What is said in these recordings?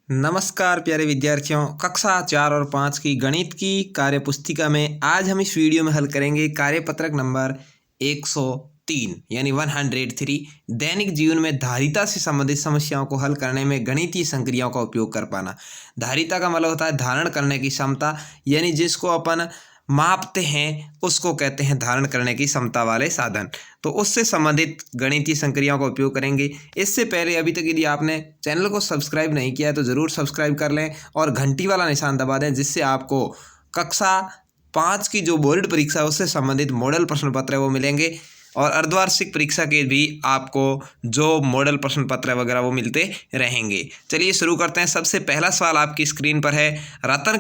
नमस्कार प्यारे विद्यार्थियों। कक्षा 4 और 5 की गणित की कार्यपुस्तिका में आज हम इस वीडियो में हल करेंगे कार्यपत्रक नंबर 103 यानी 103 दैनिक जीवन में धारिता से संबंधित समस्याओं को हल करने में गणितीय संक्रियाओं का उपयोग कर पाना। धारिता का मतलब होता है धारण करने की क्षमता, यानी जिसको अपन मापते हैं उसको कहते हैं धारण करने की क्षमता वाले साधन। तो उससे संबंधित गणितीय संक्रियाओं का उपयोग करेंगे। इससे पहले अभी तक यदि आपने चैनल को सब्सक्राइब नहीं किया है तो ज़रूर सब्सक्राइब कर लें और घंटी वाला निशान दबा दें, जिससे आपको कक्षा 5 की जो बोर्ड परीक्षा है उससे संबंधित मॉडल प्रश्न पत्र है वो मिलेंगे, और अर्धवार्षिक परीक्षा के भी आपको जो मॉडल प्रश्न पत्र वगैरह वो मिलते रहेंगे। चलिए शुरू करते हैं। सबसे पहला सवाल आपकी स्क्रीन पर है। रतन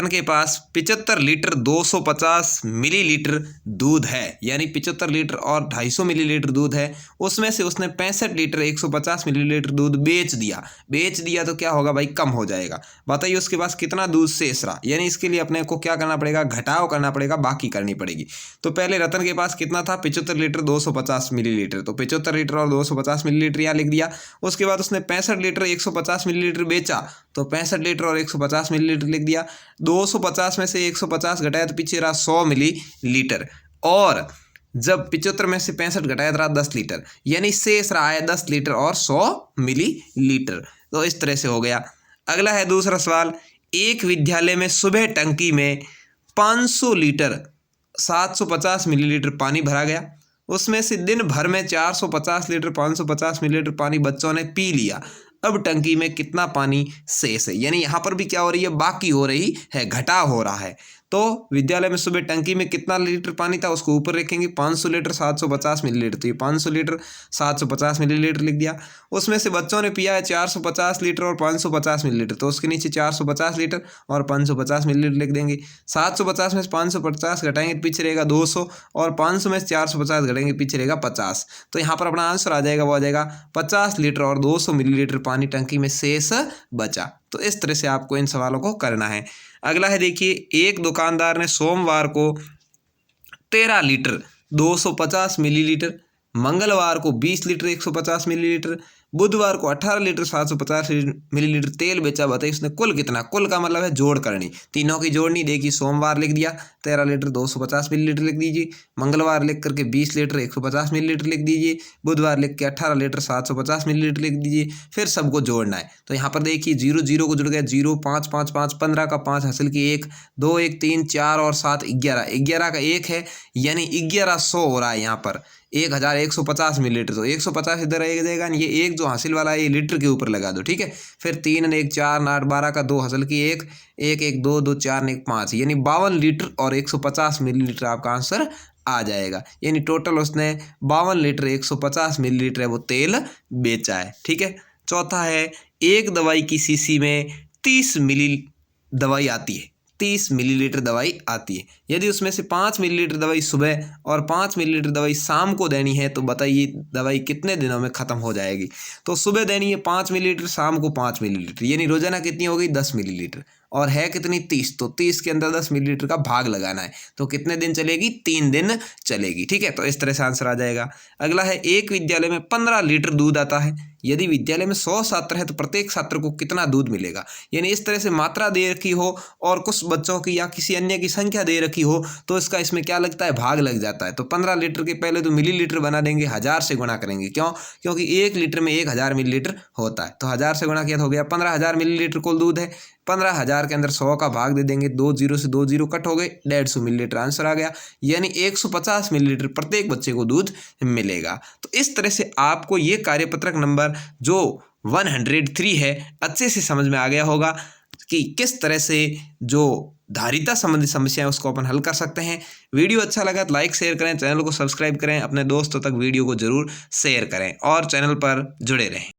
के पास 75 लीटर 250 मिलीलीटर दूध है, यानी 75 लीटर और 250 मिलीलीटर दूध है। उसमें से उसने 65 लीटर 150 मिलीलीटर दूध बेच दिया तो क्या होगा भाई? कम हो जाएगा। बताइए उसके पास कितना दूध शेष रहा, यानी इसके लिए अपने को क्या करना पड़ेगा? घटाव करना पड़ेगा, बाकी करनी पड़ेगी। तो पहले रतन के पास कितना था? 75 लीटर 250 मिलीलीटर, तो 75 लीटर और 250 मिलीलीटर यहाँ लिख दिया। उसके बाद उसने 65 लीटर 150 मिलीलीटर बेचा, तो 65 लीटर और 150 मिलीलीटर लिख दिया। 250 में से 150 घटाया तो पीछे रहा 100 मिलीलीटर, और जब 75 में से 65 घटाया तो रहा 10 लीटर, यानी शेष रहा है 10 लीटर और 100 मिलीलीटर। तो इस तरह से हो गया। अगला है दूसरा सवाल। एक विद्यालय में सुबह टंकी में 500 लीटर 750 मिलीलीटर पानी भरा गया। उसमें से दिन भर में 450 लीटर 550 मिलीलीटर पानी बच्चों ने पी लिया। अब टंकी में कितना पानी शेष है? यानी यहाँ पर भी क्या हो रही है? बाकी हो रही है, घटाव हो रहा है। तो विद्यालय में सुबह टंकी में कितना लीटर पानी था उसको ऊपर रखेंगे, 500 लीटर 750 मिलीलीटर, तो ये 500 लीटर 750 मिलीलीटर लिख दिया। उसमें से बच्चों ने पिया है 450 लीटर और 550 मिलीलीटर, तो उसके नीचे 450 लीटर और 550 मिलीलीटर लिख देंगे। 750 में से 550 घटाएंगे तो पीछे रहेगा 200, और 500 में से 450 घटाएंगे पीछे रहेगा 50। तो यहाँ पर अपना आंसर आ जाएगा, वो आ जाएगा 50 लीटर और 200 मिलीलीटर पानी टंकी में शेष बचा। तो इस तरह से आपको इन सवालों को करना है। अगला है, देखिए, एक दुकानदार ने सोमवार को 13 लीटर 250 मिलीलीटर, मंगलवार को 20 लीटर 150 मिलीलीटर, बुधवार को 18 लीटर 750 मिलीलीटर तेल बेचा। बताइए उसने कुल कितना? कुल का मतलब है जोड़ करनी, तीनों की जोड़नी। देखिए सोमवार लिख दिया 13 लीटर 250 मिलीलीटर लिख दीजिए, मंगलवार लिख करके 20 लीटर 150 मिलीलीटर लिख दीजिए, बुधवार लिख के 18 लीटर 750 मिलीलीटर लिख दीजिए। फिर सबको जोड़ना है। तो यहाँ पर देखिए 0 0 को जुड़ गया 0, 5 5 5, 15 का 5 हासिल की 1, 2 1 3 4 और 7 11, 11 का 1 है, यानी 1100 हो रहा है यहाँ पर 1150 मिलीलीटर। तो 150 इधर आ जाएगा, ये एक जो हासिल वाला है ये लीटर के ऊपर लगा दो, ठीक है। फिर 3 1 4 8 12 का 2 हासिल की 1 1 1 2 2 4 1 5, यानी 52 लीटर और 150 मिलीलीटर आपका आंसर आ जाएगा। यानी टोटल उसने 52 लीटर 150 मिलीलीटर है वो तेल बेचा है, ठीक है। चौथा है, एक दवाई की शीशी में 30 मिली दवाई आती है, 30 मिलीलीटर दवाई आती है। यदि उसमें से 5 मिलीलीटर दवाई सुबह और 5 मिलीलीटर दवाई शाम को देनी है, तो बताइए दवाई कितने दिनों में ख़त्म हो जाएगी? तो सुबह देनी है 5 मिलीलीटर, शाम को 5 मिलीलीटर, यानी रोजाना कितनी हो गई? 10 मिलीलीटर, और है कितनी? 30, तो 30 के अंदर 10 मिलीलीटर का भाग लगाना है। तो कितने दिन चलेगी? 3 दिन चलेगी, ठीक है। तो इस तरह से आंसर आ जाएगा। अगला है, एक विद्यालय में 15 लीटर दूध आता है। यदि विद्यालय में 100 छात्र है तो प्रत्येक छात्र को कितना दूध मिलेगा? यानी इस तरह से मात्रा दे रखी हो और कुछ बच्चों की या किसी अन्य की संख्या दे रखी हो तो इसका इसमें क्या लगता है? भाग लग जाता है। तो 15 लीटर के पहले तो मिलीलीटर बना देंगे, 1000 से गुणा करेंगे। क्यों? क्योंकि 1 लीटर में 1000 मिलीलीटर होता है, तो 1000 से गुणा किया तो हो गया 15,000 मिलीलीटर कुल दूध है। 15,000 के अंदर 100 का भाग दे देंगे, 2 0 से 2 0 कट हो गए, 150 मिलीलीटर आंसर आ गया। यानी 150 मिलीलीटर प्रत्येक बच्चे को दूध मिलेगा। तो इस तरह से आपको ये कार्यपत्रक नंबर जो 103 है अच्छे से समझ में आ गया होगा कि किस तरह से जो धारिता संबंधी समस्या है उसको अपन हल कर सकते हैं। वीडियो अच्छा लगा तो लाइक शेयर करें, चैनल को सब्सक्राइब करें, अपने दोस्तों तक वीडियो को जरूर शेयर करें और चैनल पर जुड़े रहें।